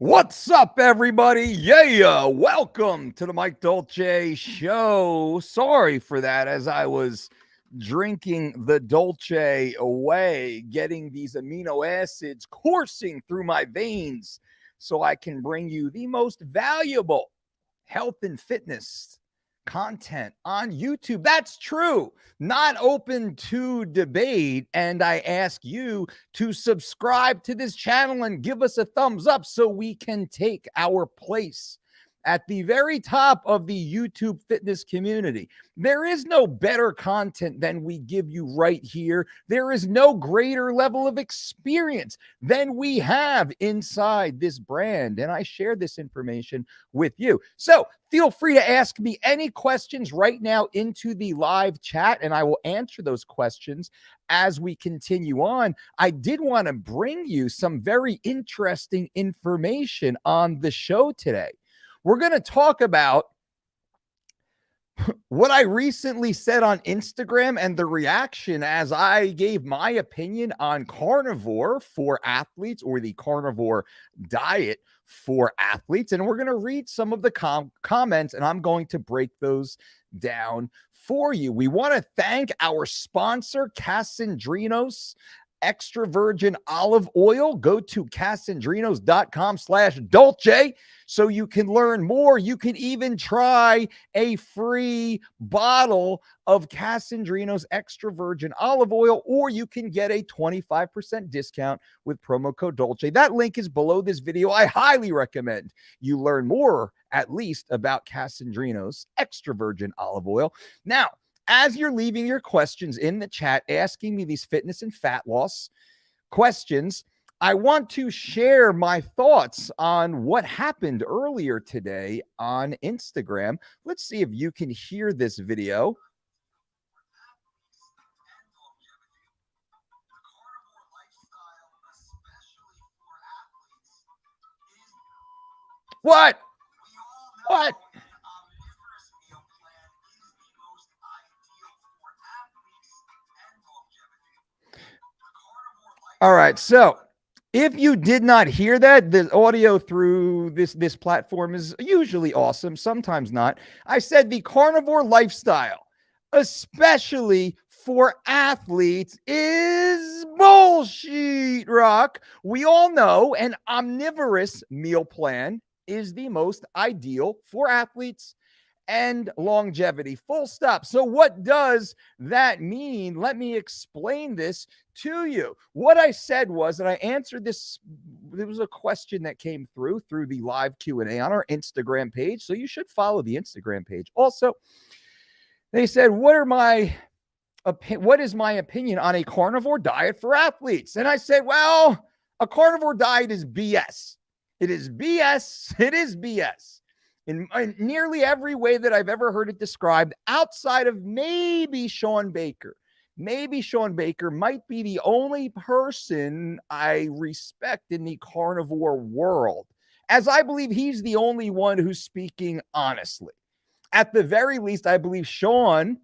What's up, everybody? Yeah, welcome to the Mike Dolce Show. Sorry for that, as I was drinking the Dolce away, getting these amino acids coursing through my veins so I can bring you the most valuable health and fitness content on YouTube. That's true. Not open to debate. And I ask you to subscribe to this channel and give us a thumbs up so we can take our place at the very top of the YouTube fitness community. There is no better content than we give you right here. There is no greater level of experience than we have inside this brand. And I share this information with you. So feel free to ask me any questions right now into the live chat, and I will answer those questions as we continue on. I did want to bring you some very interesting information on the show today. We're going to talk about what I recently said on Instagram and the reaction as I gave my opinion on carnivore for athletes, or the carnivore diet for athletes. And we're going to read some of the comments, and I'm going to break those down for you. We want to thank our sponsor, Casandrinos Extra Virgin Olive Oil. Go to casandrinos.com/Dolce so you can learn more. You can even try a free bottle of Casandrinos Extra Virgin Olive Oil, or you can get a 25% discount with promo code Dolce. That link is below this video. I highly recommend you learn more, at least, about Casandrinos Extra Virgin Olive Oil. Now, as you're leaving your questions in the chat, asking me these fitness and fat loss questions, I want to share my thoughts on what happened earlier today on Instagram. Let's see if you can hear this video. What? All right, so if you did not hear that, the audio through this platform is usually awesome, sometimes not. I said the carnivore lifestyle, especially for athletes, is bullshit, Rock. We all know an omnivorous meal plan is the most ideal for athletes and longevity, full stop. So what does that mean? Let me explain this to you. What I said was, and I answered this, there was a question that came through the live Q&A on our Instagram page, so you should follow the Instagram page. Also, they said, what is my opinion on a carnivore diet for athletes? And I said, well, a carnivore diet is BS. It is BS. It is BS. In nearly every way that I've ever heard it described, outside of maybe Sean Baker. Maybe Sean Baker might be the only person I respect in the carnivore world, as I believe he's the only one who's speaking honestly. At the very least, I believe Sean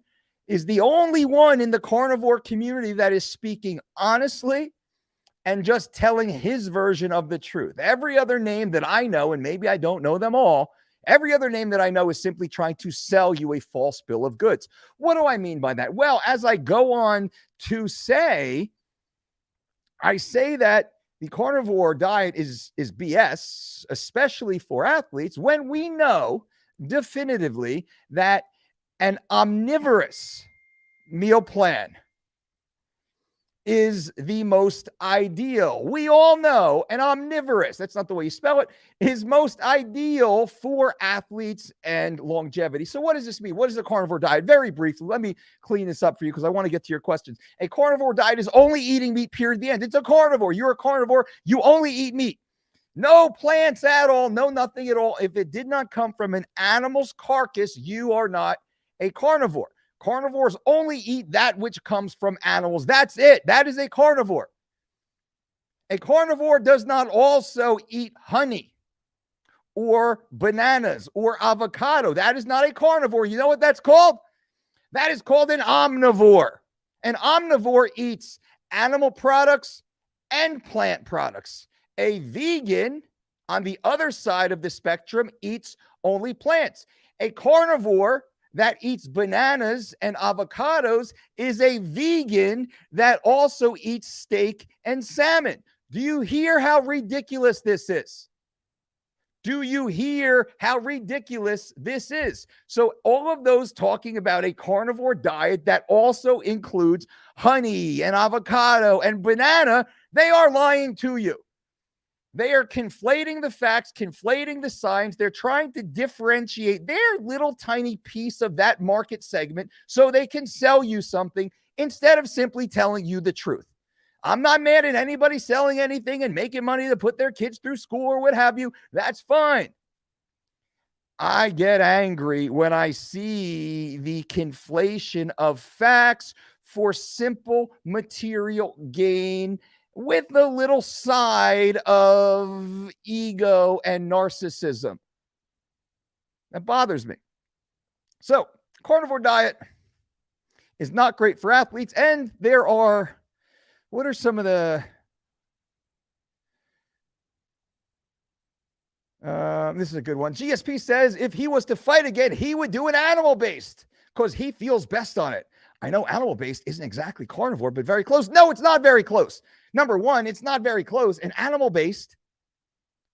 is the only one in the carnivore community that is speaking honestly and just telling his version of the truth. Every other name that I know, and maybe I don't know them all, every other name that I know is simply trying to sell you a false bill of goods. What do I mean by that? Well, as I go on to say, I say that the carnivore diet is BS, especially for athletes, when we know definitively that an omnivorous meal plan is the most ideal. We all know an omnivorous, that's not the way you spell it, is most ideal for athletes and longevity. So what does this mean? What is a carnivore diet? Very briefly, let me clean this up for you because I want to get to your questions. A carnivore diet is only eating meat, period, at the end. It's a carnivore. You're a carnivore. You only eat meat. No plants at all. No nothing at all. If it did not come from an animal's carcass, you are not a carnivore. Carnivores only eat that which comes from animals. That's it. That is a carnivore. A carnivore does not also eat honey or bananas or avocado. That is not a carnivore. You know what that's called? That is called an omnivore. An omnivore eats animal products and plant products. A vegan on the other side of the spectrum eats only plants. A carnivore that eats bananas and avocados is a vegan that also eats steak and salmon. Do you hear how ridiculous this is? Do you hear how ridiculous this is? So all of those talking about a carnivore diet that also includes honey and avocado and banana, they are lying to you. They are conflating the facts, conflating the science. They're trying to differentiate their little tiny piece of that market segment so they can sell you something instead of simply telling you the truth. I'm not mad at anybody selling anything and making money to put their kids through school or what have you. That's fine. I get angry when I see the conflation of facts for simple material gain with the little side of ego and narcissism. That bothers me. So, carnivore diet is not great for athletes, and there are, what are some of the, this is a good one. GSP says if he was to fight again, he would do an animal-based because he feels best on it. I know animal-based isn't exactly carnivore, but very close. No, it's not very close. Number one, it's not very close. An animal-based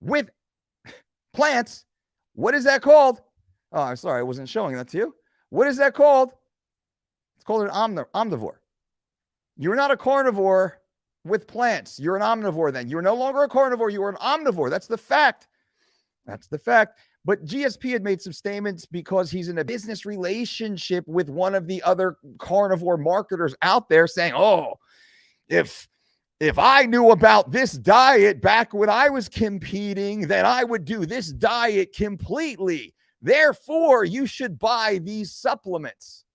with plants, what is that called? Oh, I'm sorry, I wasn't showing that to you. What is that called? It's called an omnivore. You're not a carnivore with plants. You're an omnivore then. You're no longer a carnivore. You are an omnivore. That's the fact. That's the fact. But GSP had made some statements because he's in a business relationship with one of the other carnivore marketers out there saying, oh, if I knew about this diet back when I was competing, then I would do this diet completely. Therefore, you should buy these supplements.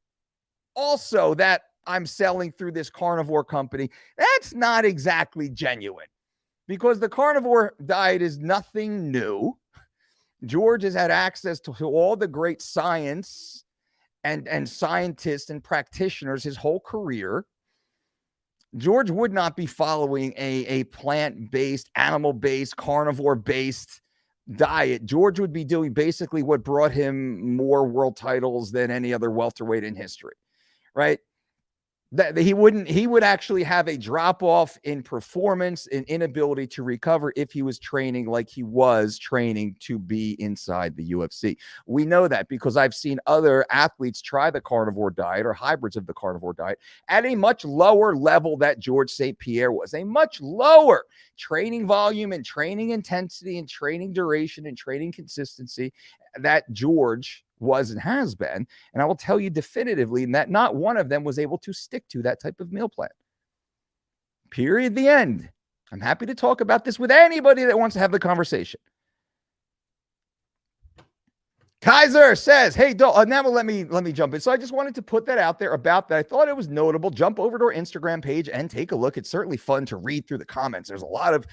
Also, that I'm selling through this carnivore company. That's not exactly genuine because the carnivore diet is nothing new. George has had access to all the great science and scientists and practitioners his whole career. George would not be following a plant-based, animal-based, carnivore-based diet. George would be doing basically what brought him more world titles than any other welterweight in history, right? That he would actually have a drop off in performance and inability to recover if he was training like he was training to be inside the UFC. We know that because I've seen other athletes try the carnivore diet or hybrids of the carnivore diet at a much lower level that George St. Pierre was, a much lower training volume and training intensity and training duration and training consistency that George was and has been. And I will tell you definitively that not one of them was able to stick to that type of meal plan. Period. The end. I'm happy to talk about this with anybody that wants to have the conversation. Kaiser says, hey, now let me jump in. So I just wanted to put that out there about that. I thought it was notable. Jump over to our Instagram page and take a look. It's certainly fun to read through the comments. There's a lot of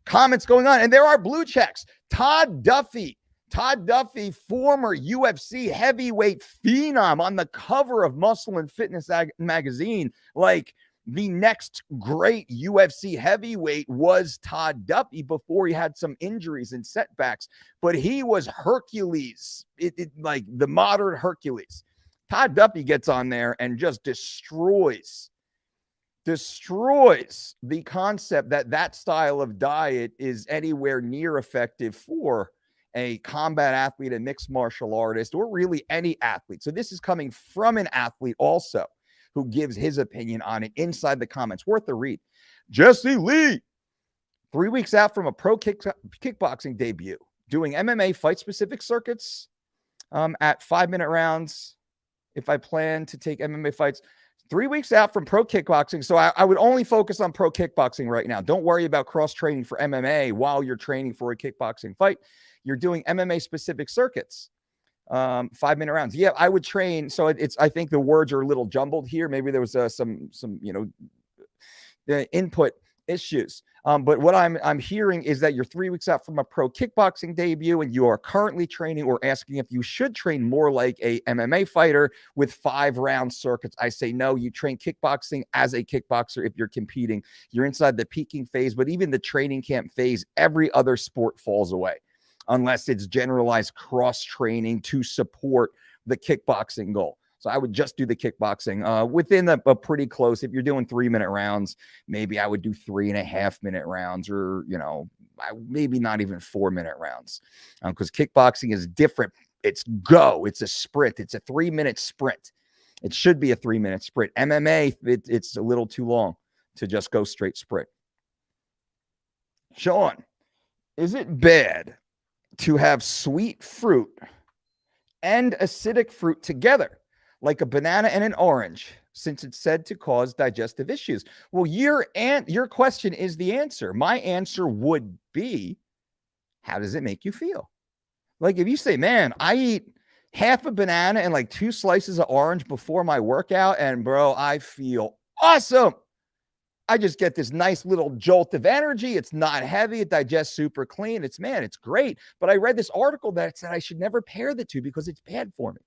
comments going on, and there are blue checks. Todd Duffy, former UFC heavyweight phenom, on the cover of Muscle and Fitness magazine, like the next great UFC heavyweight was Todd Duffy before he had some injuries and setbacks, but he was Hercules, like the modern Hercules. Todd Duffy gets on there and just destroys the concept that style of diet is anywhere near effective for a combat athlete, a mixed martial artist, or really any athlete. So this is coming from an athlete also who gives his opinion on it inside the comments. Worth a read. Jesse Lee, 3 weeks out from a pro kickboxing debut, doing MMA fight-specific circuits at 5-minute rounds. If I plan to take MMA fights, 3 weeks out from pro kickboxing. So I would only focus on pro kickboxing right now. Don't worry about cross-training for MMA while you're training for a kickboxing fight. You're doing MMA specific circuits, 5-minute rounds. Yeah, I would train. So I think the words are a little jumbled here. Maybe there was some input issues. But what I'm hearing is that you're 3 weeks out from a pro kickboxing debut, and you are currently training or asking if you should train more like a MMA fighter with 5-round circuits. I say no. You train kickboxing as a kickboxer if you're competing. You're inside the peaking phase, but even the training camp phase, every other sport falls away unless it's generalized cross training to support the kickboxing goal. So I would just do the kickboxing within a pretty close. If you're doing 3-minute rounds, maybe I would do 3.5-minute rounds, or, maybe not even 4-minute rounds, because kickboxing is different. It's a sprint. It's a 3-minute sprint. It should be a 3-minute sprint. MMA, it's a little too long to just go straight sprint. Sean, is it bad to have sweet fruit and acidic fruit together, like a banana and an orange, since it's said to cause digestive issues? Well, your question is the answer. My answer would be, how does it make you feel? Like if you say, man, I eat half a banana and like 2 slices of orange before my workout, and bro, I feel awesome. I just get this nice little jolt of energy. It's not heavy. It digests super clean. It's great. But I read this article that said I should never pair the two because it's bad for me.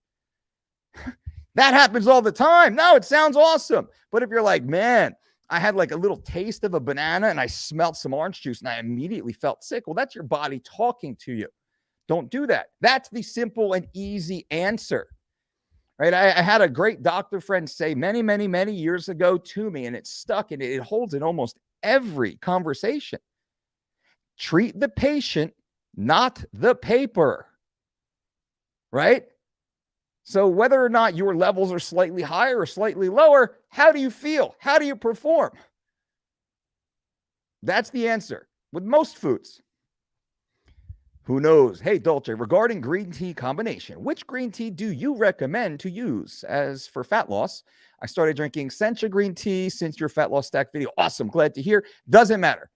That happens all the time. No, it sounds awesome. But if you're like, man, I had like a little taste of a banana and I smelled some orange juice and I immediately felt sick. Well, that's your body talking to you. Don't do that. That's the simple and easy answer. Right? I had a great doctor friend say many, many, many years ago to me, and it stuck, and it holds in almost every conversation. Treat the patient, not the paper. Right? So whether or not your levels are slightly higher or slightly lower, how do you feel? How do you perform? That's the answer with most foods. Who knows? Hey, Dolce, regarding green tea combination, which green tea do you recommend to use? As for fat loss, I started drinking Sencha green tea since your fat loss stack video. Awesome. Glad to hear. Doesn't matter.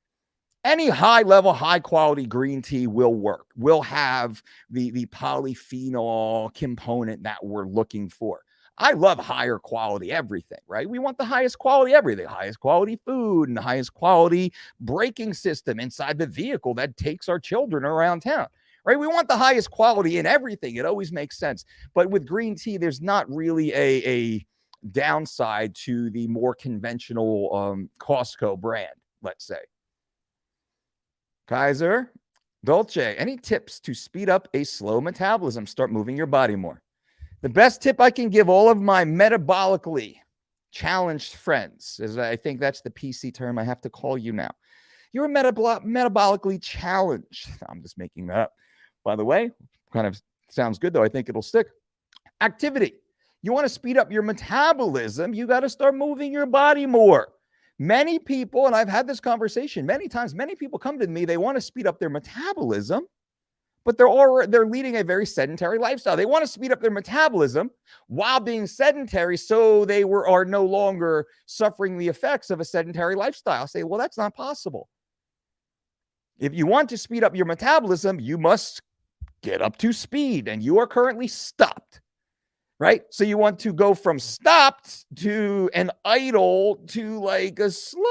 Any high-level, high-quality green tea will work. Will have the polyphenol component that we're looking for. I love higher quality everything, right? We want the highest quality everything, highest quality food and the highest quality braking system inside the vehicle that takes our children around town, right? We want the highest quality in everything. It always makes sense. But with green tea, there's not really a downside to the more conventional Costco brand, let's say. Kaiser, Dolce, any tips to speed up a slow metabolism? Start moving your body more. The best tip I can give all of my metabolically challenged friends, is I think that's the PC term I have to call you now. You're metabolically challenged. I'm just making that up. By the way, kind of sounds good, though. I think it'll stick. Activity. You want to speed up your metabolism, you got to start moving your body more. Many people, and I've had this conversation many times, many people come to me, they want to speed up their metabolism, but they're leading a very sedentary lifestyle. They want to speed up their metabolism while being sedentary, so they are no longer suffering the effects of a sedentary lifestyle. I say, well, that's not possible. If you want to speed up your metabolism, you must get up to speed, and you are currently stopped, right? So you want to go from stopped to an idle to like a slow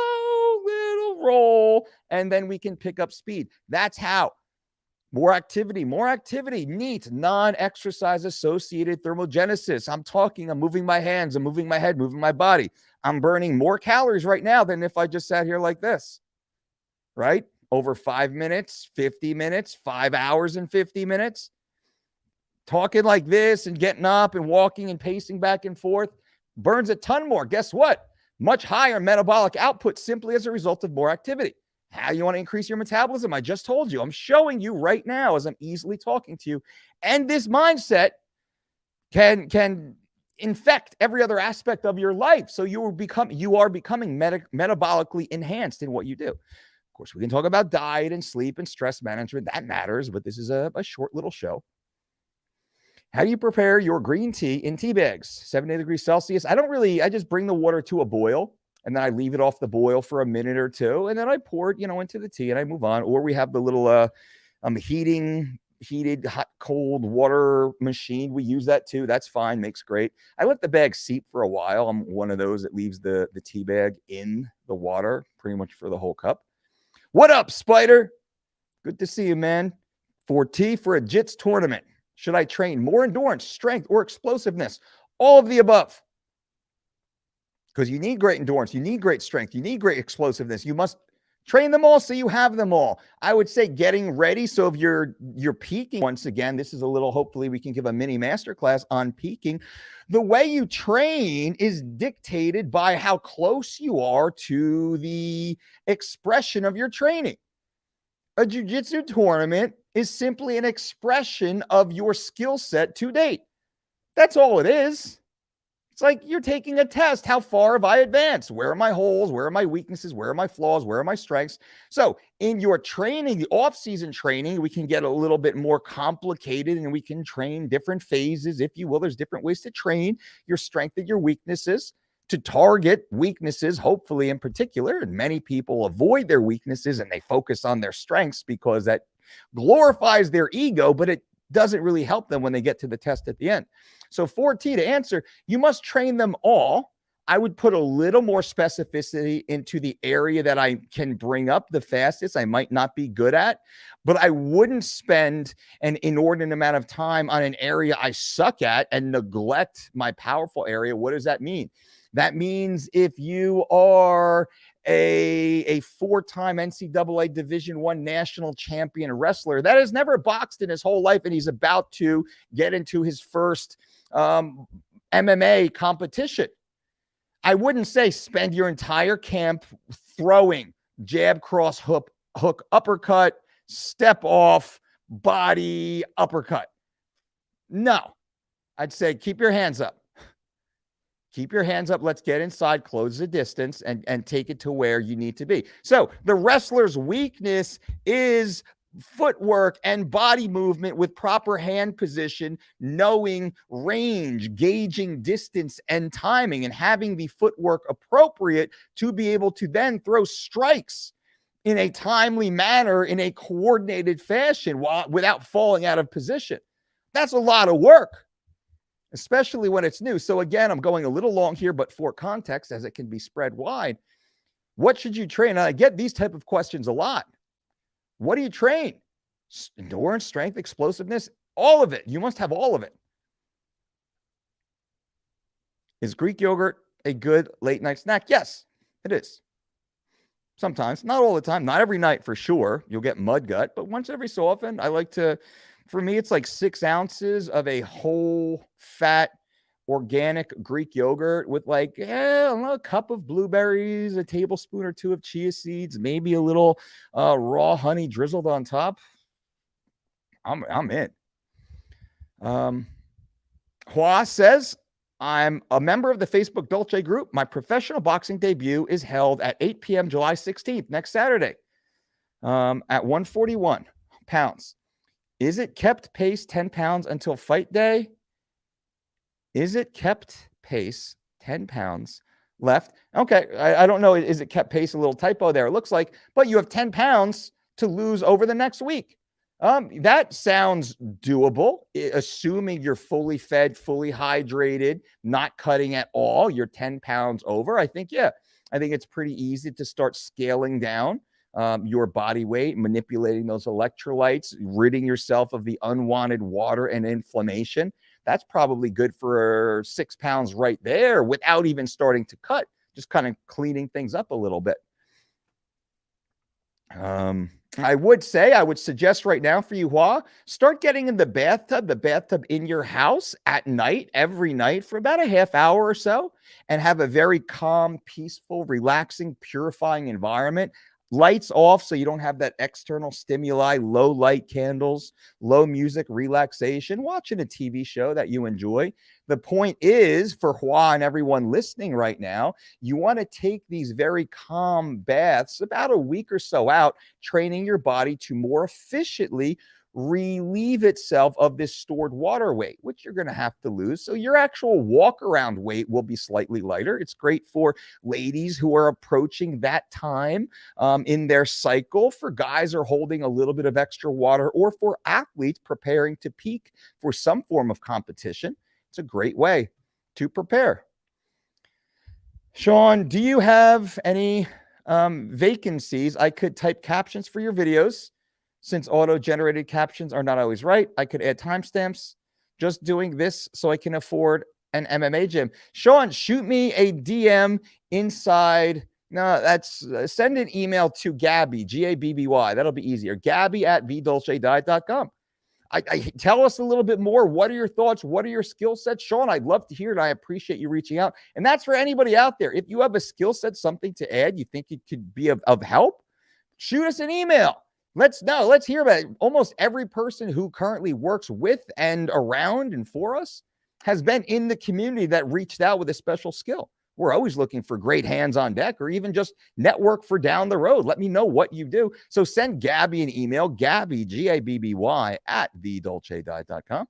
little roll, and then we can pick up speed. That's how. More activity, neat, non-exercise associated thermogenesis. I'm moving my hands, I'm moving my head, moving my body. I'm burning more calories right now than if I just sat here like this, right? Over 5 minutes, 50 minutes, 5 hours and 50 minutes. Talking like this and getting up and walking and pacing back and forth burns a ton more. Guess what? Much higher metabolic output simply as a result of more activity. How you want to increase your metabolism? I just told you. I'm showing you right now as I'm easily talking to you. And this mindset can infect every other aspect of your life. So you are becoming metabolically enhanced in what you do. Of course, we can talk about diet and sleep and stress management. That matters, but this is a short little show. How do you prepare your green tea in tea bags? 70 degrees Celsius. I just bring the water to a boil. And then I leave it off the boil for a minute or two. And then I pour it, into the tea and I move on. Or we have the little heating heated hot cold water machine. We use that too. That's fine, makes great. I let the bag seep for a while. I'm one of those that leaves the tea bag in the water pretty much for the whole cup. What up, Spider? Good to see you, man. 4T for a JITS tournament. Should I train more endurance, strength, or explosiveness? All of the above. Because you need great endurance, you need great strength, you need great explosiveness. You must train them all so you have them all. I would say getting ready. So if you're peaking, once again, this is a little, hopefully we can give a mini masterclass on peaking. The way you train is dictated by how close you are to the expression of your training. A jiu-jitsu tournament is simply an expression of your skill set to date. That's all it is. It's like you're taking a test. How far have I advanced? Where are my holes? Where are my weaknesses? Where are my flaws? Where are my strengths? So in your training, the off-season training, we can get a little bit more complicated and we can train different phases, if you will. There's different ways to train your strength and your weaknesses to target weaknesses, hopefully in particular. And many people avoid their weaknesses and they focus on their strengths because that glorifies their ego, but it doesn't really help them when they get to the test at the end. So 4T, to answer, you must train them all. I would put a little more specificity into the area that I can bring up the fastest. I might not be good at, but I wouldn't spend an inordinate amount of time on an area I suck at and neglect my powerful area. What does that mean? That means if you are a four-time NCAA Division I national champion wrestler that has never boxed in his whole life and he's about to get into his first MMA competition, I wouldn't say spend your entire camp throwing jab, cross, hook, uppercut, step off, body, uppercut. No, I'd say keep your hands up. Keep your hands up. Let's get inside, close the distance, and take it to where you need to be. So the wrestler's weakness is footwork and body movement with proper hand position, knowing range, gauging distance and timing, and having the footwork appropriate to be able to then throw strikes in a timely manner, in a coordinated fashion, without falling out of position. That's a lot of work, especially when it's new. So again, I'm going a little long here, but for context, as it can be spread wide, what should you train? And I get these type of questions a lot. What do you train? Endurance, strength, explosiveness, all of it. You must have all of it. Is Greek yogurt a good late night snack? Yes, it is. Sometimes, not all the time, not every night for sure. You'll get mud gut, but once every so often, I like to, for me, it's like 6 ounces of a whole fat organic Greek yogurt with like a cup of blueberries, a tablespoon or 2 of chia seeds, maybe a little raw honey drizzled on top. I'm in. Hua says, I'm a member of the Facebook Dolce group. My professional boxing debut is held at 8 p.m. July 16th, next Saturday, at 141 pounds. Is it kept pace 10 pounds until fight day? Is it kept pace 10 pounds left? Okay, I don't know. Is it kept pace? A little typo there, it looks like. But you have 10 pounds to lose over the next week. That sounds doable, assuming you're fully fed, fully hydrated, not cutting at all. You're 10 pounds over. I think it's pretty easy to start scaling down your body weight, manipulating those electrolytes, ridding yourself of the unwanted water and inflammation. That's probably good for 6 pounds right there without even starting to cut, just kind of cleaning things up a little bit. I would suggest right now for you, Hua, start getting in the bathtub in your house at night, every night for about a half hour or so, and have a very calm, peaceful, relaxing, purifying environment. Lights off so you don't have that external stimuli, low light candles, low music, relaxation, watching a TV show that you enjoy. The point is, for Hua and everyone listening right now, you want to take these very calm baths about a week or so out, training your body to more efficiently relieve itself of this stored water weight, which you're going to have to lose. So your actual walk around weight will be slightly lighter. It's great for ladies who are approaching that time in their cycle, for guys who are holding a little bit of extra water, or for athletes preparing to peak for some form of competition. It's a great way to prepare. Sean, do you have any vacancies? I could type captions for your videos. Since auto-generated captions are not always right, I could add timestamps. Just doing this so I can afford an MMA gym. Sean, shoot me a DM inside. No, that's send an email to Gabby, Gabby. That'll be easier. Gabby at vdolcediet.com. I tell us a little bit more. What are your thoughts? What are your skill sets? Sean, I'd love to hear it. I appreciate you reaching out. And that's for anybody out there. If you have a skill set, something to add, you think it could be of help, shoot us an email. Let's hear about it. Almost every person who currently works with and around and for us has been in the community that reached out with a special skill. We're always looking for great hands on deck, or even just network for down the road. Let me know what you do. So send Gabby an email, Gabby, Gabby, at thedolcediet.com.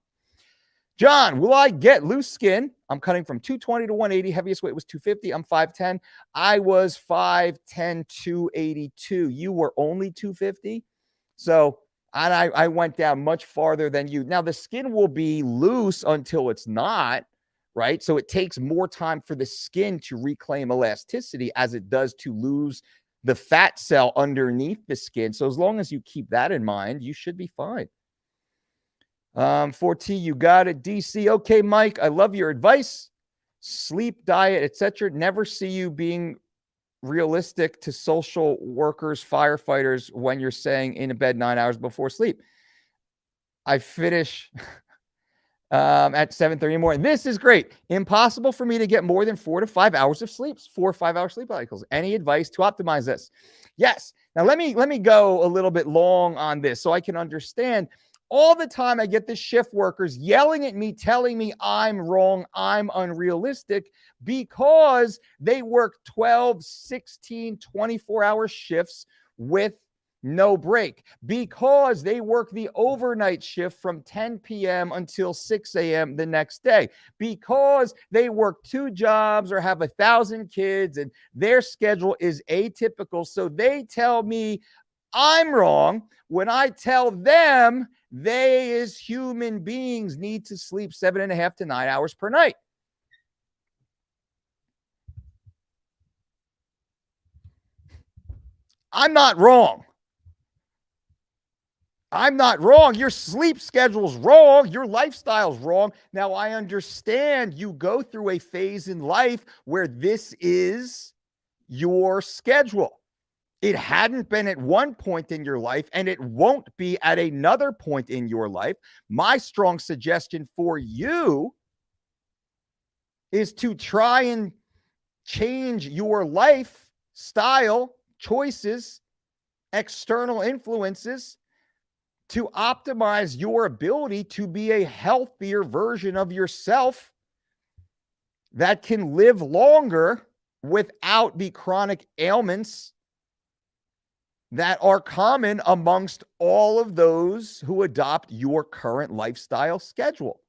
John, will I get loose skin? I'm cutting from 220 to 180. Heaviest weight was 250. I'm 5'10". I was 5'10", 282. You were only 250. So I went down much farther than you. Now, the skin will be loose until it's not, right? So it takes more time for the skin to reclaim elasticity as it does to lose the fat cell underneath the skin. So as long as you keep that in mind, you should be fine. 4T, you got it. DC, okay, Mike, I love your advice. Sleep, diet, etc. Never see you being realistic to social workers, firefighters, when you're saying in bed 9 hours before sleep. I finish at 7:30 in the morning. This is great. Impossible for me to get more than 4 to 5 hours of sleep. 4 or 5 hour sleep cycles. Any advice to optimize this? Yes. Now let me go a little bit long on this so I can understand. All the time I get the shift workers yelling at me, telling me I'm wrong, I'm unrealistic, because they work 12, 16, 24-hour shifts with no break, because they work the overnight shift from 10 p.m. until 6 a.m. the next day, because they work 2 jobs or have 1,000 kids and their schedule is atypical. So they tell me I'm wrong when I tell them they, as human beings, need to sleep 7.5 to 9 hours per night. I'm not wrong. I'm not wrong. Your sleep schedule's wrong. Your lifestyle's wrong. Now, I understand you go through a phase in life where this is your schedule. It hadn't been at one point in your life, and it won't be at another point in your life. My strong suggestion for you is to try and change your lifestyle choices, external influences, to optimize your ability to be a healthier version of yourself that can live longer without the chronic ailments that are common amongst all of those who adopt your current lifestyle schedule.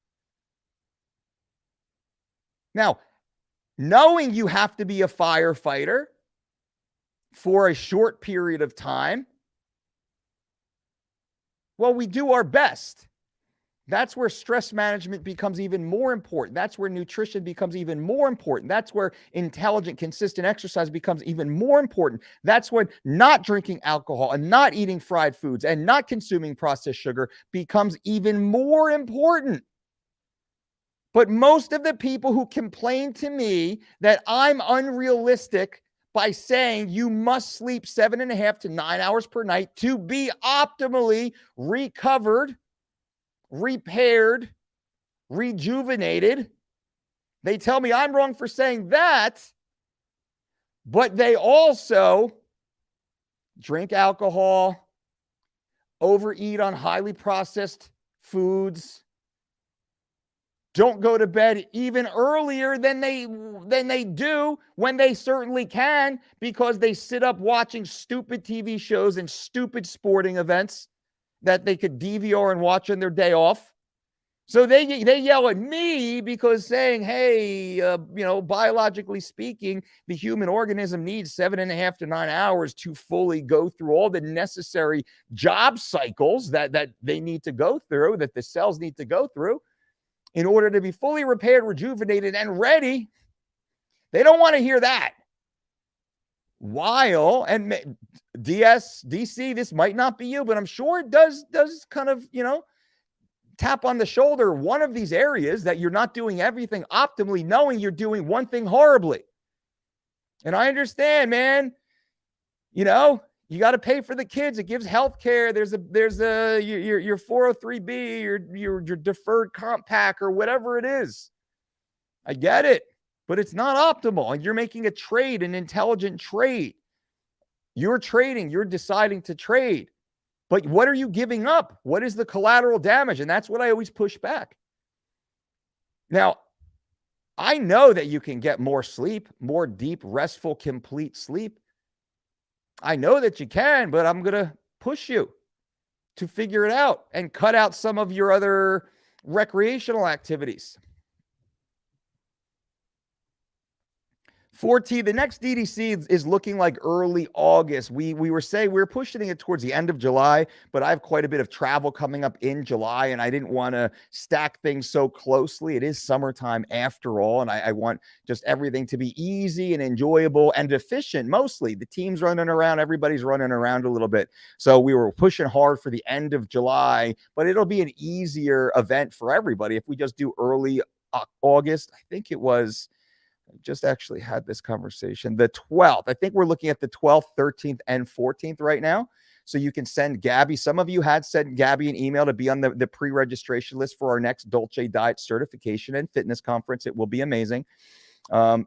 Now, knowing you have to be a firefighter for a short period of time, well, we do our best. That's where stress management becomes even more important. That's where nutrition becomes even more important. That's where intelligent, consistent exercise becomes even more important. That's when not drinking alcohol and not eating fried foods and not consuming processed sugar becomes even more important. But most of the people who complain to me that I'm unrealistic by saying you must sleep 7.5 to 9 hours per night to be optimally recovered, repaired, rejuvenated. They tell me I'm wrong for saying that, but they also drink alcohol, overeat on highly processed foods, don't go to bed even earlier than they do when they certainly can, because they sit up watching stupid TV shows and stupid sporting events. that they could DVR and watch on their day off. So they yell at me because saying, hey, biologically speaking, the human organism needs 7.5 to 9 hours to fully go through all the necessary job cycles that they need to go through, that the cells need to go through in order to be fully repaired, rejuvenated, and ready. They don't want to hear that. While, and DC, this might not be you, but I'm sure it does kind of, tap on the shoulder, one of these areas that you're not doing everything optimally, knowing you're doing one thing horribly. And I understand, man, you got to pay for the kids. It gives health care. There's your 403B, your deferred comp pack, or whatever it is. I get it, but it's not optimal. And you're making a trade, an intelligent trade. You're trading, you're deciding to trade. But what are you giving up? What is the collateral damage? And that's what I always push back. Now, I know that you can get more sleep, more deep, restful, complete sleep. I know that you can, but I'm going to push you to figure it out and cut out some of your other recreational activities. 4T, the next DDC is looking like early August. We were saying we were pushing it towards the end of July, but I have quite a bit of travel coming up in July, and I didn't want to stack things so closely. It is summertime after all, and I want just everything to be easy and enjoyable and efficient. Mostly, the team's running around, everybody's running around a little bit. So we were pushing hard for the end of July, but it'll be an easier event for everybody if we just do early August. I think it was... I just actually had this conversation. The 12th. I think we're looking at the 12th, 13th, and 14th right now. So you can send Gabby. Some of you had sent Gabby an email to be on the pre-registration list for our next Dolce Diet certification and fitness conference. It will be amazing.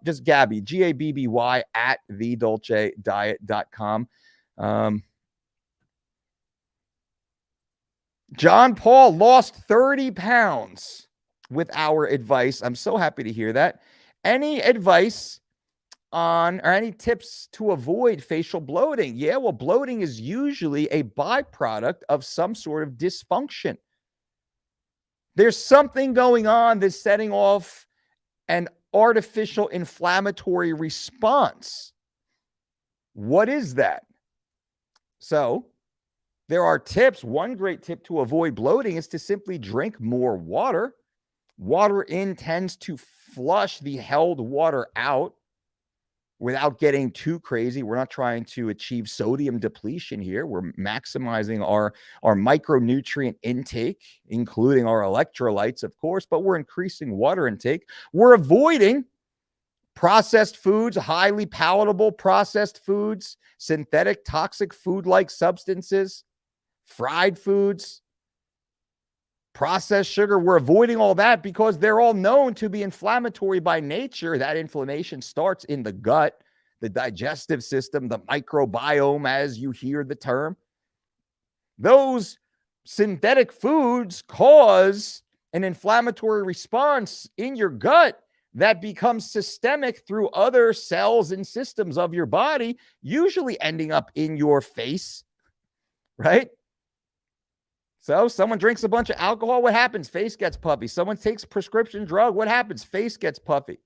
Just Gabby, Gabby at thedolcediet.com. John Paul lost 30 pounds with our advice. I'm so happy to hear that. Any advice on or any tips to avoid facial bloating? Yeah, well, bloating is usually a byproduct of some sort of dysfunction. There's something going on that's setting off an artificial inflammatory response. What is that? So there are tips. One great tip to avoid bloating is to simply drink more water. Water in tends to flush the held water out without getting too crazy. We're not trying to achieve sodium depletion here. We're maximizing our micronutrient intake, including our electrolytes, of course, but we're increasing water intake. We're avoiding processed foods, highly palatable processed foods, synthetic toxic food-like substances, fried foods, processed sugar. We're avoiding all that because they're all known to be inflammatory by nature. That inflammation starts in the gut, the digestive system, the microbiome, as you hear the term. Those synthetic foods cause an inflammatory response in your gut that becomes systemic through other cells and systems of your body, usually ending up in your face, right? So someone drinks a bunch of alcohol, what happens? Face gets puffy. Someone takes prescription drug, what happens? Face gets puffy.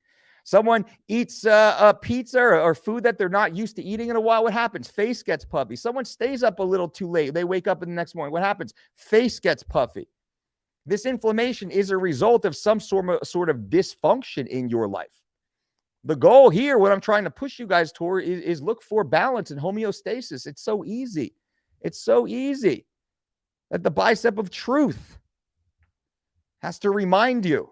Someone eats a pizza or food that they're not used to eating in a while, what happens? Face gets puffy. Someone stays up a little too late. They wake up in the next morning, what happens? Face gets puffy. This inflammation is a result of some sort of dysfunction in your life. The goal here, what I'm trying to push you guys toward is look for balance and homeostasis. It's so easy. It's so easy. That the bicep of truth has to remind you.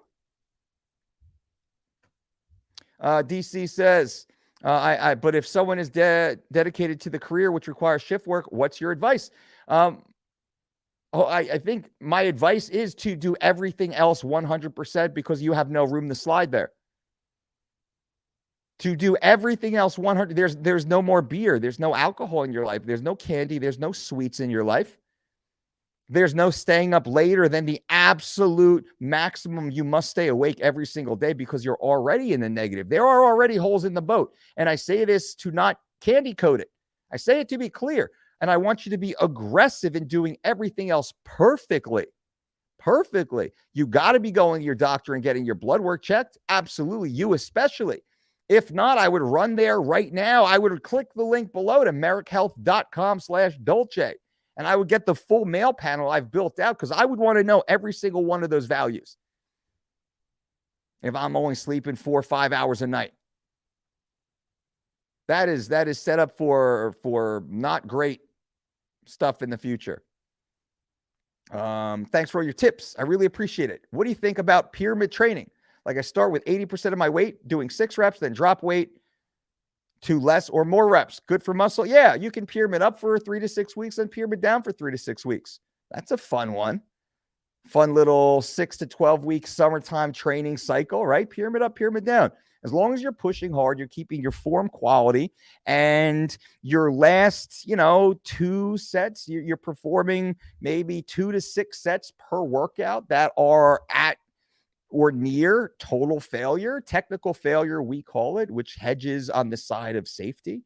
DC says, but if someone is dedicated to the career which requires shift work, what's your advice? I think my advice is to do everything else 100% because you have no room to slide there. To do everything else 100, there's no more beer, there's no alcohol in your life, there's no candy, there's no sweets in your life. There's no staying up later than the absolute maximum. You must stay awake every single day because you're already in the negative. There are already holes in the boat. And I say this to not candy coat it. I say it to be clear. And I want you to be aggressive in doing everything else perfectly. Perfectly. You got to be going to your doctor and getting your blood work checked. Absolutely. You especially. If not, I would run there right now. I would click the link below to MarekHealth.com/Dolce. And I would get the full mail panel I've built out because I would want to know every single one of those values. If I'm only sleeping 4 or 5 hours a night, that is set up for not great stuff in the future. Thanks for all your tips. I really appreciate it. What do you think about pyramid training? Like I start with 80% of my weight, doing 6 reps, then drop weight to less or more reps. Good for muscle. Yeah, you can pyramid up for 3 to 6 weeks and pyramid down for 3 to 6 weeks. That's a fun one. Fun little 6 to 12 week summertime training cycle, right? Pyramid up, pyramid down. As long as you're pushing hard, you're keeping your form quality, and your last, 2 sets, you're performing maybe 2 to 6 sets per workout that are at or near total failure, technical failure, we call it, which hedges on the side of safety.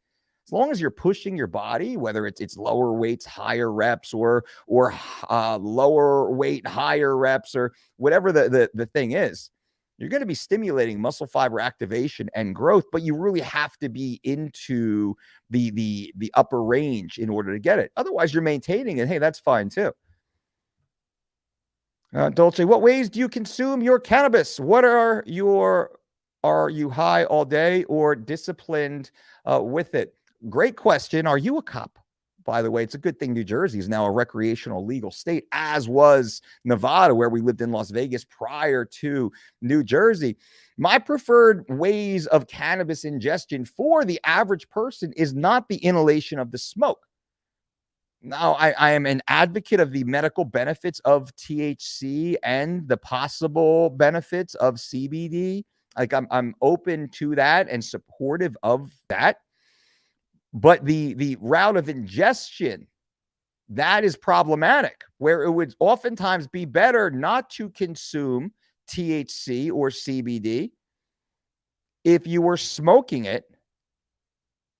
As long as you're pushing your body, whether it's lower weights, higher reps, or lower weight, higher reps, or whatever the thing is, you're going to be stimulating muscle fiber activation and growth, but you really have to be into the upper range in order to get it. Otherwise, you're maintaining it. Hey, that's fine too. Dolce, what ways do you consume your cannabis? Are you high all day or disciplined with it? Great question. Are you a cop? By the way, it's a good thing New Jersey is now a recreational legal state, as was Nevada, where we lived in Las Vegas prior to New Jersey. My preferred ways of cannabis ingestion for the average person is not the inhalation of the smoke. Now, I am an advocate of the medical benefits of THC and the possible benefits of CBD. Like I'm open to that and supportive of that. But the route of ingestion, that is problematic, where it would oftentimes be better not to consume THC or CBD if you were smoking it,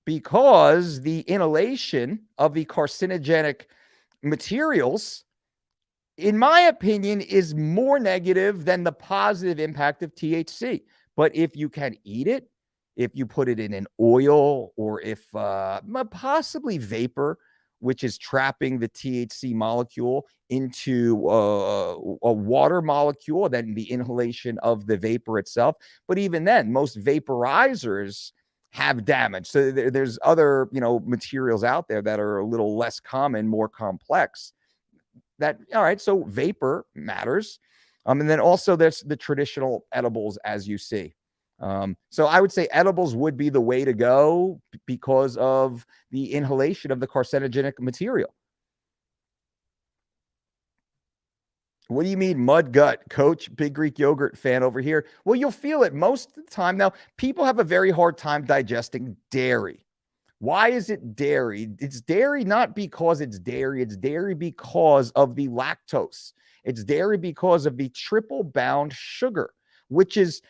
because the inhalation of the carcinogenic materials, in my opinion, is more negative than the positive impact of THC. But if you can eat it, if you put it in an oil, or if possibly vapor, which is trapping the THC molecule into a water molecule, then the inhalation of the vapor itself. But even then, most vaporizers have damage. So there's other, materials out there that are a little less common, more complex. All right, so vapor matters. And then also there's the traditional edibles, as you see. So I would say edibles would be the way to go because of the inhalation of the carcinogenic material. What do you mean mud gut, coach? Big Greek yogurt fan over here. Well, you'll feel it most of the time. Now, people have a very hard time digesting dairy. Why is it dairy? It's dairy not because it's dairy. It's dairy because of the lactose. It's dairy because of the triple bound sugar, which is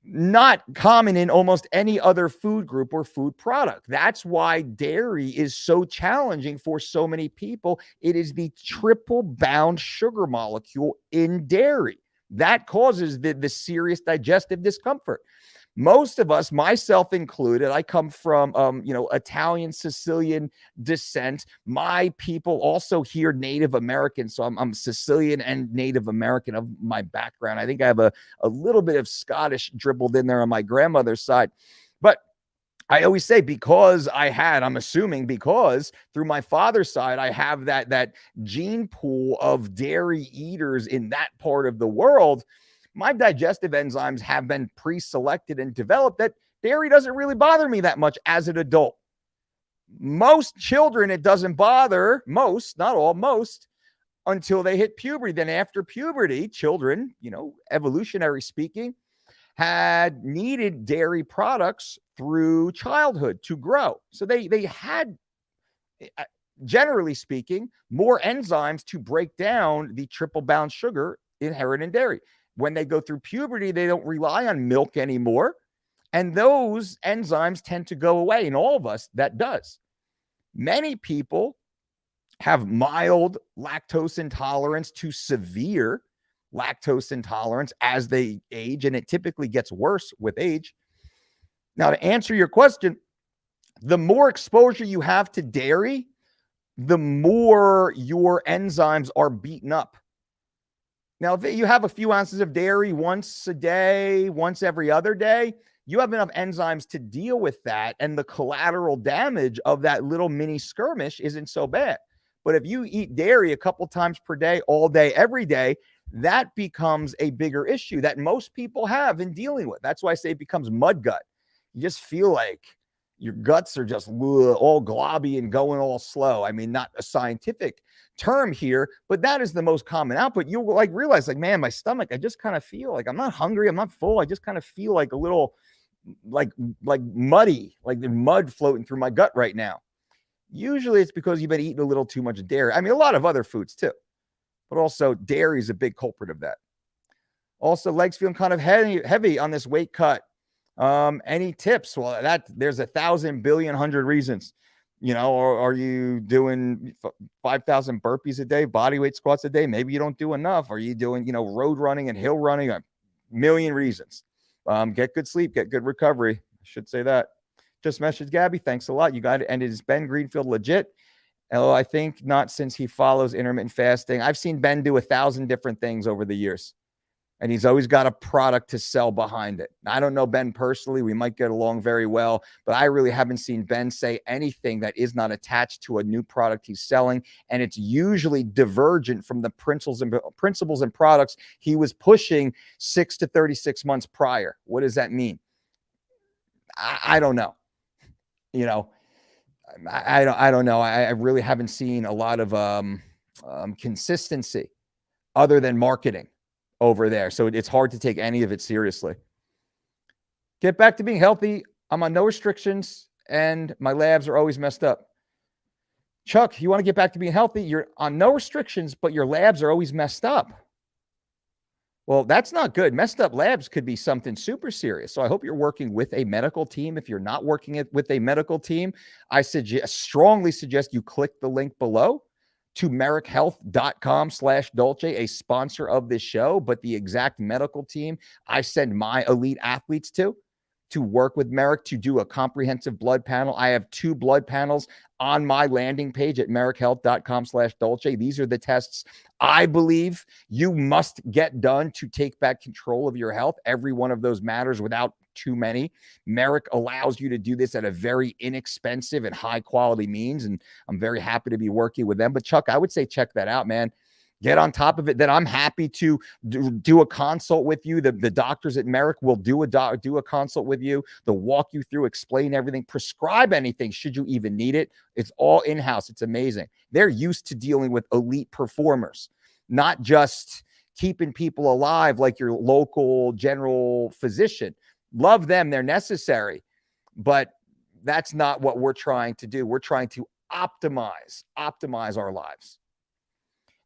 not common in almost any other food group or food product. That's why dairy is so challenging for so many people. It is the triple bound sugar molecule in dairy that causes the serious digestive discomfort. Most of us, myself included, I come from, Italian, Sicilian descent. My people also here, Native American. So I'm Sicilian and Native American of my background. I think I have a little bit of Scottish dribbled in there on my grandmother's side. But I always say, I'm assuming because through my father's side, I have that gene pool of dairy eaters in that part of the world. My digestive enzymes have been pre-selected and developed that dairy doesn't really bother me that much as an adult. Most children, it doesn't bother, most, not all, most, until they hit puberty. Then after puberty, children, evolutionary speaking, had needed dairy products through childhood to grow. So they had, generally speaking, more enzymes to break down the triple bound sugar inherent in dairy. When they go through puberty, they don't rely on milk anymore. And those enzymes tend to go away. In all of us, that does. Many people have mild lactose intolerance to severe lactose intolerance as they age, and it typically gets worse with age. Now, to answer your question, the more exposure you have to dairy, the more your enzymes are beaten up. Now, if you have a few ounces of dairy once a day, once every other day, you have enough enzymes to deal with that, and the collateral damage of that little mini skirmish isn't so bad. But if you eat dairy a couple times per day, all day, every day, that becomes a bigger issue that most people have in dealing with. That's why I say it becomes mud gut. You just feel like your guts are just all globby and going all slow. I mean, not a scientific term here, but that is the most common output. You like realize like, man, my stomach, I just kind of feel like I'm not hungry. I'm not full. I just kind of feel like a little like muddy, like the mud floating through my gut right now. Usually it's because you've been eating a little too much dairy. I mean, a lot of other foods too, but also dairy is a big culprit of that. Also, legs feeling kind of heavy on this weight cut. Any tips? Well, there's 1,000 billion hundred reasons. You know, or are you doing 5,000 burpees a day, body weight squats a day? Maybe you don't do enough. Are you doing, you know, road running and hill running? A million reasons. Get good sleep, get good recovery. I should say that. Just messaged Gabby. Thanks a lot. You got it. And is Ben Greenfield legit? Oh, I think not, since he follows intermittent fasting. I've seen Ben do 1,000 different things over the years, and he's always got a product to sell behind it. I don't know Ben personally. We might get along very well, but I really haven't seen Ben say anything that is not attached to a new product he's selling. And it's usually divergent from the principles and products he was pushing 6 to 36 months prior. What does that mean? I don't know. You know, I don't know. I really haven't seen a lot of consistency other than marketing over there. So it's hard to take any of it seriously. Get back to being healthy. I'm on no restrictions and my labs are always messed up. Chuck, you want to get back to being healthy? You're on no restrictions, but your labs are always messed up. Well, that's not good. Messed up labs could be something super serious. So I hope you're working with a medical team. If you're not working with a medical team, I strongly suggest you click the link below to MarekHealth.com/Dolce, a sponsor of this show, but the exact medical team I send my elite athletes to work with Marek to do a comprehensive blood panel. I have 2 blood panels on my landing page at MarekHealth.com/Dolce. These are the tests I believe you must get done to take back control of your health. Every one of those matters without too many. Marek allows you to do this at a very inexpensive and high quality means, and I'm very happy to be working with them. But Chuck, I would say check that out, man. Get on top of it. Then I'm happy to do a consult with you. The doctors at Marek will do a consult with you. They'll walk you through, explain everything, prescribe anything should you even need it. It's all in-house. It's amazing. They're used to dealing with elite performers, not just keeping people alive like your local general physician. Love them. They're necessary. But that's not what we're trying to do. We're trying to optimize our lives.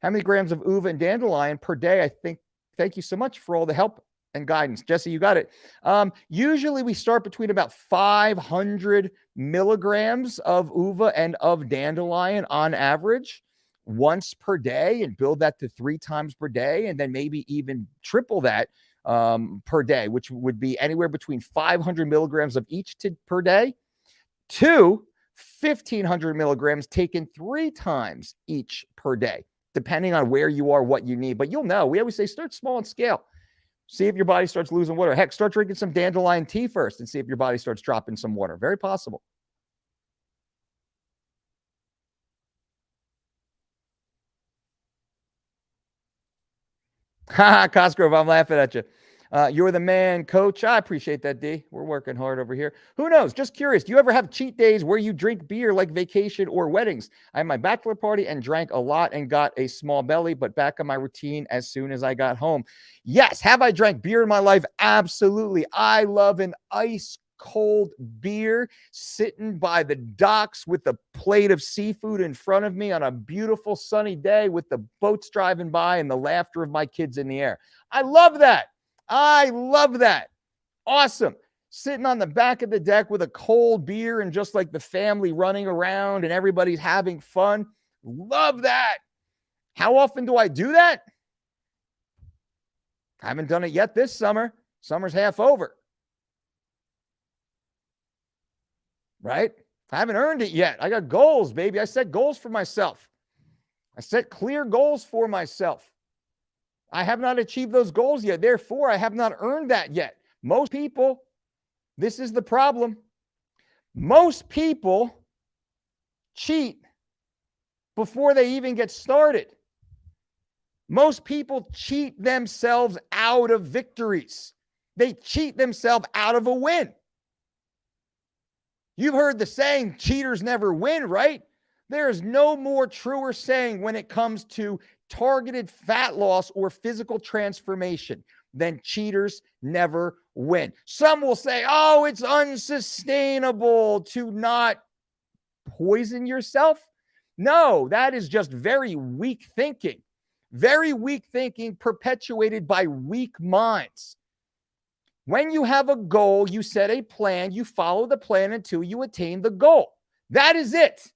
How many grams of uva and dandelion per day? I think. Thank you so much for all the help and guidance. Jesse, you got it. Usually we start between about 500 milligrams of uva and of dandelion on average once per day, and build that to 3 times per day, and then maybe even triple that per day, which would be anywhere between 500 milligrams of each per day to 1,500 milligrams taken 3 times each per day, depending on where you are, what you need. But you'll know. We always say start small and scale. See if your body starts losing water. Heck, start drinking some dandelion tea first and see if your body starts dropping some water. Very possible. Ha, Cosgrove, I'm laughing at you. You're the man, coach. I appreciate that, D. We're working hard over here. Who knows? Just curious. Do you ever have cheat days where you drink beer like vacation or weddings? I had my bachelor party and drank a lot and got a small belly, but back on my routine as soon as I got home. Yes. Have I drank beer in my life? Absolutely. I love an ice cold beer sitting by the docks with a plate of seafood in front of me on a beautiful sunny day with the boats driving by and the laughter of my kids in the air. I love that. I love that. Awesome. Sitting on the back of the deck with a cold beer and just like the family running around and everybody's having fun. Love that. How often do I do that? I haven't done it yet this summer. Summer's half over. Right? I haven't earned it yet. I got goals, baby. I set goals for myself. I set clear goals for myself. I have not achieved those goals yet. Therefore, I have not earned that yet. Most people, this is the problem. Most people cheat before they even get started. Most people cheat themselves out of victories. They cheat themselves out of a win. You've heard the saying, cheaters never win, right? There is no more truer saying when it comes to targeted fat loss or physical transformation than cheaters never win. Some will say, oh, it's unsustainable to not poison yourself. No, that is just very weak thinking. Very weak thinking perpetuated by weak minds. When you have a goal, you set a plan, you follow the plan until you attain the goal. That is it.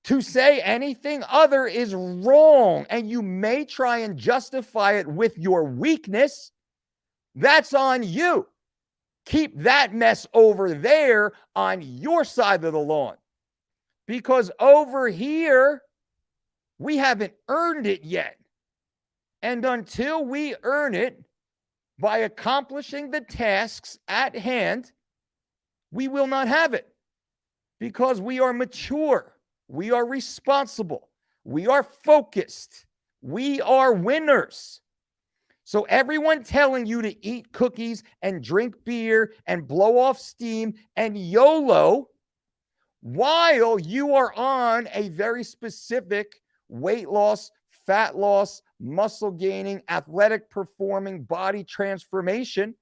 To say anything other is wrong, and you may try and justify it with your weakness. That's on you. Keep that mess over there on your side of the lawn. Because over here, we haven't earned it yet. And until we earn it by accomplishing the tasks at hand, we will not have it. Because we are mature. We are responsible. We are focused. We are winners. So everyone telling you to eat cookies and drink beer and blow off steam and YOLO while you are on a very specific weight loss, fat loss, muscle gaining, athletic performing, body transformation,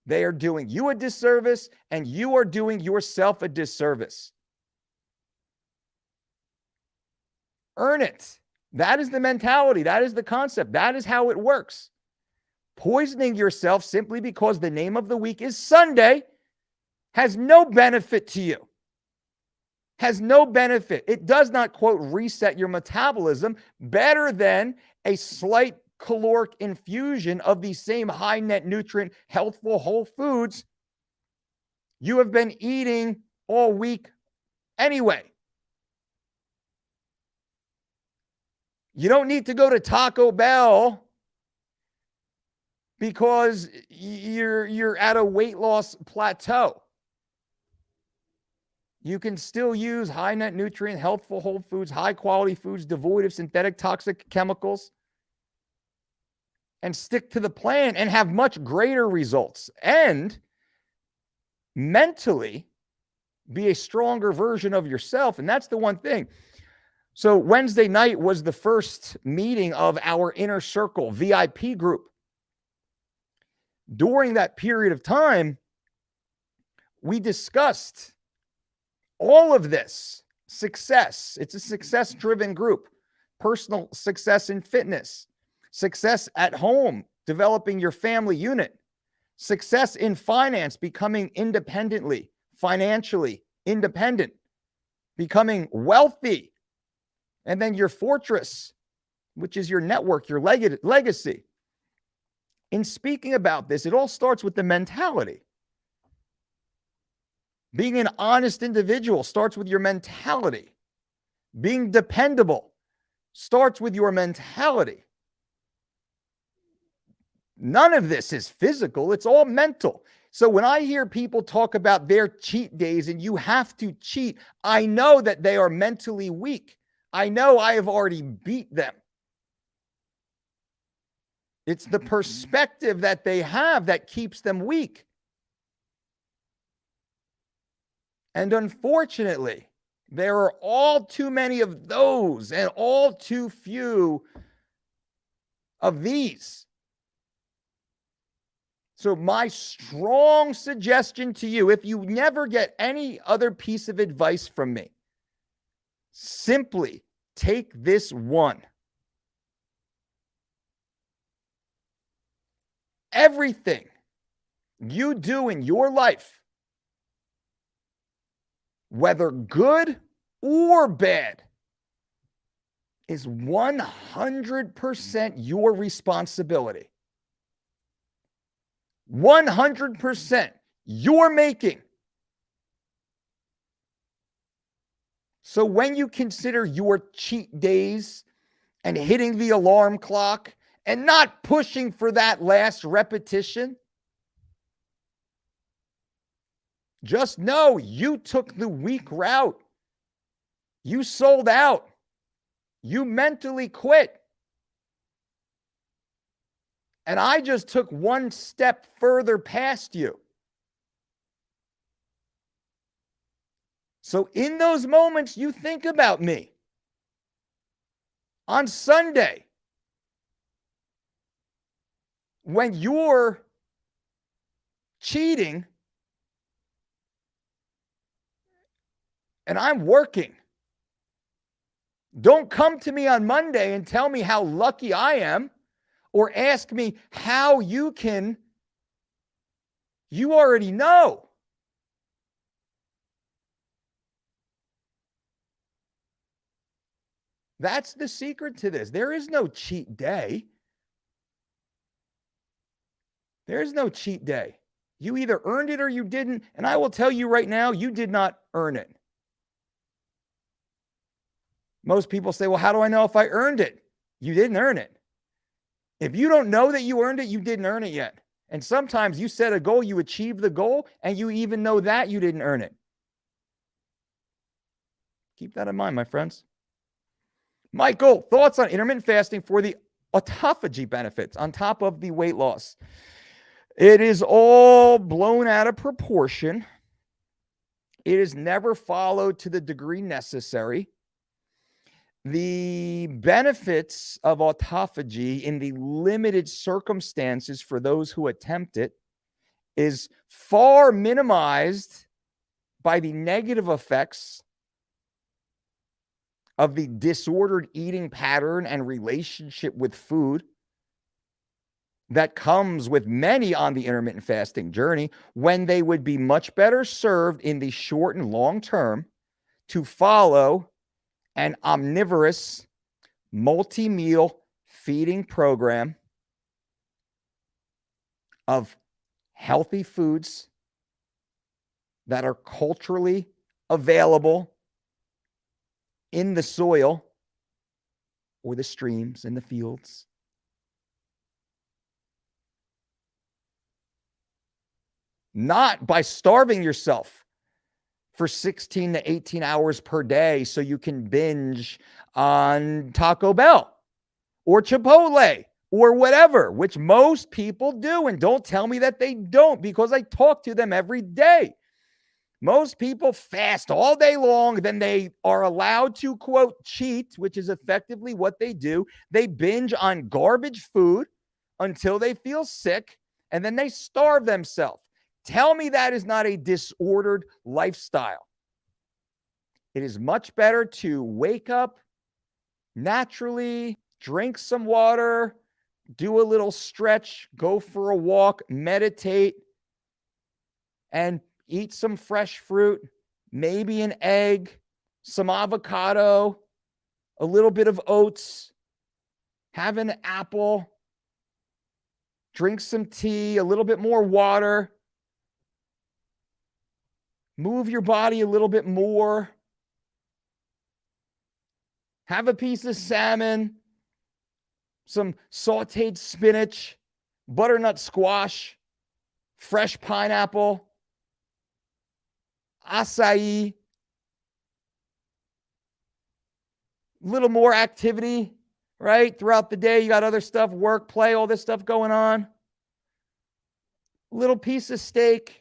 they are doing you a disservice and you are doing yourself a disservice. Earn it. That is the mentality. That is the concept. That is how it works. Poisoning yourself simply because the name of the week is Sunday has no benefit to you. Has no benefit. It does not, quote, reset your metabolism better than a slight caloric infusion of the same high net nutrient, healthful whole foods you have been eating all week anyway. You don't need to go to Taco Bell because you're at a weight loss plateau. You can still use high net nutrient, healthful whole foods, high quality foods, devoid of synthetic toxic chemicals, and stick to the plan and have much greater results and mentally be a stronger version of yourself. And that's the one thing. So Wednesday night was the first meeting of our Inner Circle VIP group. During that period of time, we discussed all of this success. It's a success-driven group. Personal success in fitness, success at home, developing your family unit, success in finance, becoming independently, financially independent, becoming wealthy, and then your fortress, which is your network, your legacy. In speaking about this, it all starts with the mentality. Being an honest individual starts with your mentality. Being dependable starts with your mentality. None of this is physical. It's all mental. So when I hear people talk about their cheat days and you have to cheat, I know that they are mentally weak. I know I have already beat them. It's the perspective that they have that keeps them weak. And unfortunately, there are all too many of those and all too few of these. So my strong suggestion to you, if you never get any other piece of advice from me, simply take this one. Everything you do in your life, whether good or bad is 100% your responsibility. 100% you're making. So when you consider your cheat days and hitting the alarm clock and not pushing for that last repetition, just know you took the weak route. You sold out. You mentally quit. And I just took one step further past you. So in those moments, you think about me. On Sunday, when you're cheating and I'm working, don't come to me on Monday and tell me how lucky I am or ask me how you can. You already know. That's the secret to this. There is no cheat day. There is no cheat day. You either earned it or you didn't. And I will tell you right now, you did not earn it. Most people say, well, how do I know if I earned it? You didn't earn it. If you don't know that you earned it, you didn't earn it yet. And sometimes you set a goal, you achieve the goal, and you even know that you didn't earn it. Keep that in mind, my friends. Michael, thoughts on intermittent fasting for the autophagy benefits on top of the weight loss? It is all blown out of proportion. It is never followed to the degree necessary. The benefits of autophagy in the limited circumstances for those who attempt it is far minimized by the negative effects of the disordered eating pattern and relationship with food that comes with many on the intermittent fasting journey, when they would be much better served in the short and long term to follow an omnivorous multi-meal feeding program of healthy foods that are culturally available in the soil or the streams and the fields. Not by starving yourself for 16 to 18 hours per day so you can binge on Taco Bell or Chipotle or whatever, which most people do. And don't tell me that they don't, because I talk to them every day. Most people fast all day long, then they are allowed to, quote, cheat, which is effectively what they do. They binge on garbage food until they feel sick, and then they starve themselves. Tell me that is not a disordered lifestyle. It is much better to wake up naturally, drink some water, do a little stretch, go for a walk, meditate, and eat some fresh fruit, maybe an egg, some avocado, a little bit of oats, have an apple, drink some tea, a little bit more water. Move your body a little bit more. Have a piece of salmon, some sauteed spinach, butternut squash, fresh pineapple, acai, a little more activity, right? Throughout the day, you got other stuff, work, play, all this stuff going on. A little piece of steak.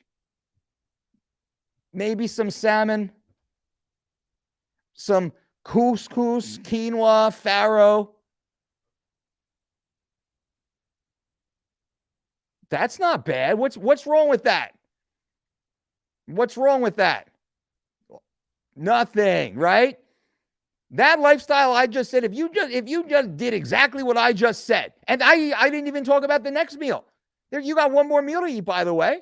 Maybe some salmon, some couscous, quinoa, farro. That's not bad. What's wrong with that? What's wrong with that? Nothing, right? That lifestyle I just said, if you just did exactly what I just said, and I didn't even talk about the next meal. There, you got one more meal to eat, by the way.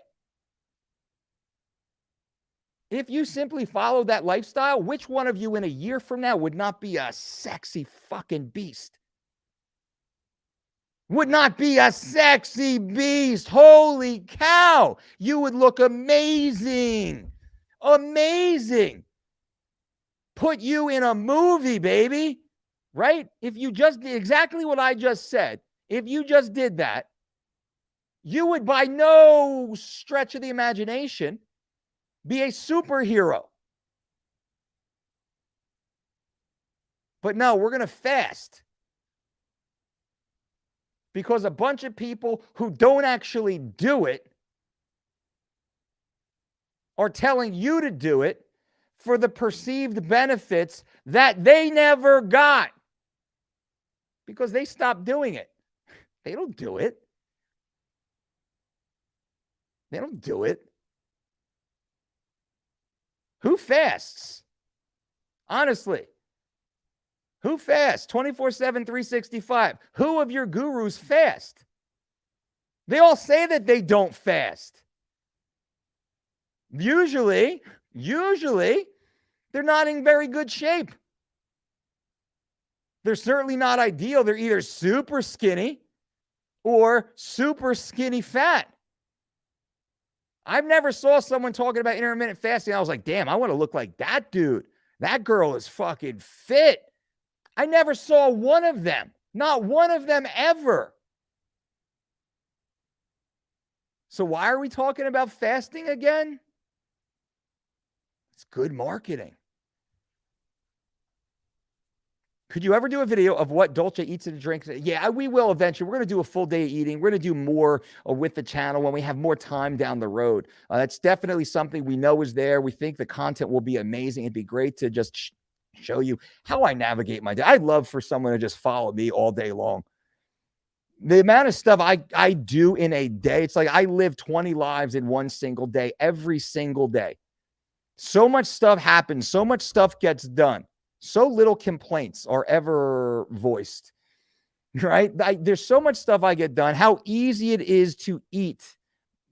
If you simply follow that lifestyle, which one of you in a year from now would not be a sexy fucking beast? Would not be a sexy beast. Holy cow. You would look amazing. Amazing. Put you in a movie, baby. Right? If you just did exactly what I just said, if you just did that, you would by no stretch of the imagination be a superhero. But no, we're going to fast. Because a bunch of people who don't actually do it are telling you to do it for the perceived benefits that they never got. Because they stopped doing it. They don't do it. They don't do it. Who fasts? Honestly. Who fasts 24/7, 365? Who of your gurus fast? They all say that they don't fast. Usually, they're not in very good shape. They're certainly not ideal. They're either super skinny or super skinny fat. I've never saw someone talking about intermittent fasting. I was like, damn, I want to look like that dude. That girl is fucking fit. I never saw one of them. Not one of them ever. So why are we talking about fasting again? It's good marketing. Could you ever do a video of what Dolce eats and drinks? Yeah, we will eventually. We're going to do a full day of eating. We're going to do more with the channel when we have more time down the road. That's definitely something we know is there. We think the content will be amazing. It'd be great to just show you how I navigate my day. I'd love for someone to just follow me all day long. The amount of stuff I do in a day, it's like I live 20 lives in one single day, every single day. So much stuff happens. So much stuff gets done. So little complaints are ever voiced, right? There's so much stuff I get done. How easy it is to eat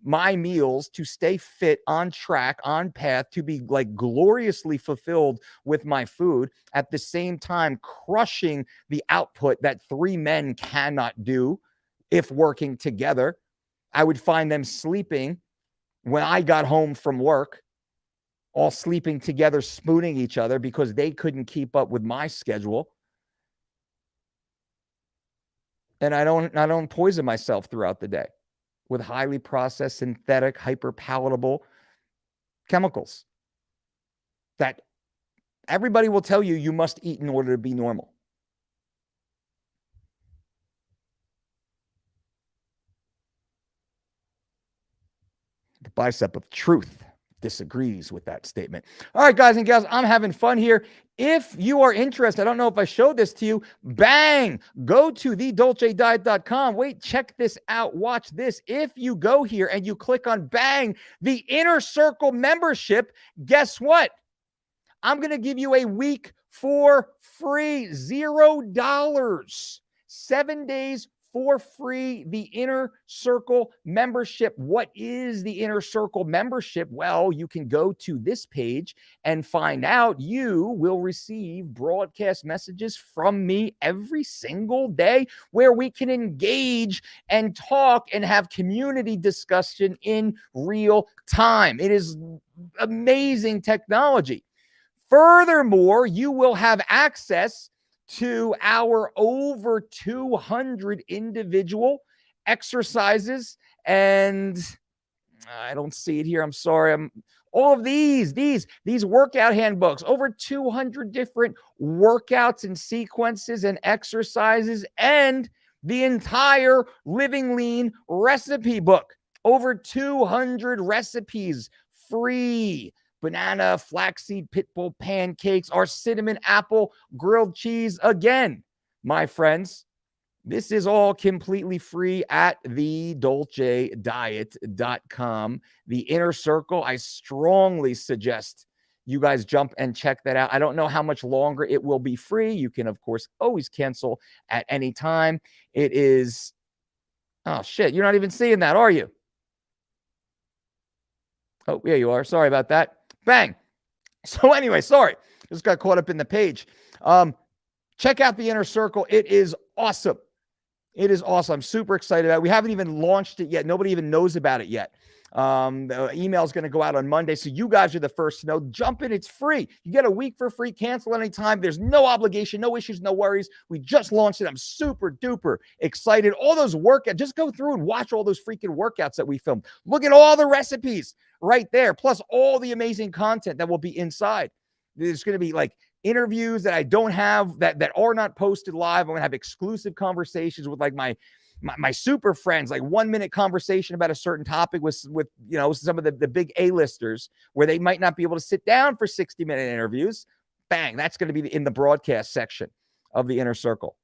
my meals, to stay fit, on track, on path, to be like gloriously fulfilled with my food, at the same time crushing the output that three men cannot do if working together. I would find them sleeping when I got home from work, all sleeping together, spooning each other because they couldn't keep up with my schedule. And I don't poison myself throughout the day with highly processed, synthetic, hyper-palatable chemicals that everybody will tell you you must eat in order to be normal. The bicep of truth disagrees with that statement. All right, guys and gals, I'm having fun here. If you are interested, I don't know if I showed this to you, bang, go to thedolcediet.com. Wait, check this out. Watch this. If you go here and you click on bang, the Inner Circle membership, guess what? I'm going to give you a week for free, $0, 7 days for free, the Inner Circle membership. What is the Inner Circle membership? Well, you can go to this page and find out. You will receive broadcast messages from me every single day where we can engage and talk and have community discussion in real time. It is amazing technology. Furthermore, you will have access to our over 200 individual exercises, and I don't see it here. I'm sorry. All of these workout handbooks, over 200 different workouts and sequences and exercises, and the entire Living Lean recipe book, over 200 recipes free. Banana, flaxseed, pitbull pancakes, our cinnamon apple grilled cheese. Again, my friends, this is all completely free at thedolcediet.com. The Inner Circle, I strongly suggest you guys jump and check that out. I don't know how much longer it will be free. You can, of course, always cancel at any time. It is, oh shit, you're not even seeing that, are you? Oh, yeah, you are. Sorry about that. Bang. So anyway, sorry. Just got caught up in the page. Check out the Inner Circle. It is awesome. It is awesome. I'm super excited about it. We haven't even launched it yet. Nobody even knows about it yet. The email is going to go out on Monday. So you guys are the first to know. Jump in. It's free. You get a week for free. Cancel anytime. There's no obligation, no issues, no worries. We just launched it. I'm super duper excited. All those workouts, just go through and watch all those freaking workouts that we filmed. Look at all the recipes right there, plus all the amazing content that will be inside. There's going to be like interviews that I don't have that are not posted live. I'm going to have exclusive conversations with like my super friends, like 1 minute conversation about a certain topic with some of the big A-listers where they might not be able to sit down for 60-minute interviews. Bang. That's going to be in the broadcast section of the Inner Circle.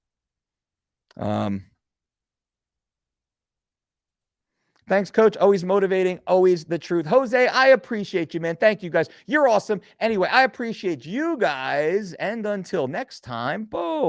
Thanks, Coach. Always motivating, always the truth. Jose, I appreciate you, man. Thank you, guys. You're awesome. Anyway, I appreciate you guys. And until next time, boom.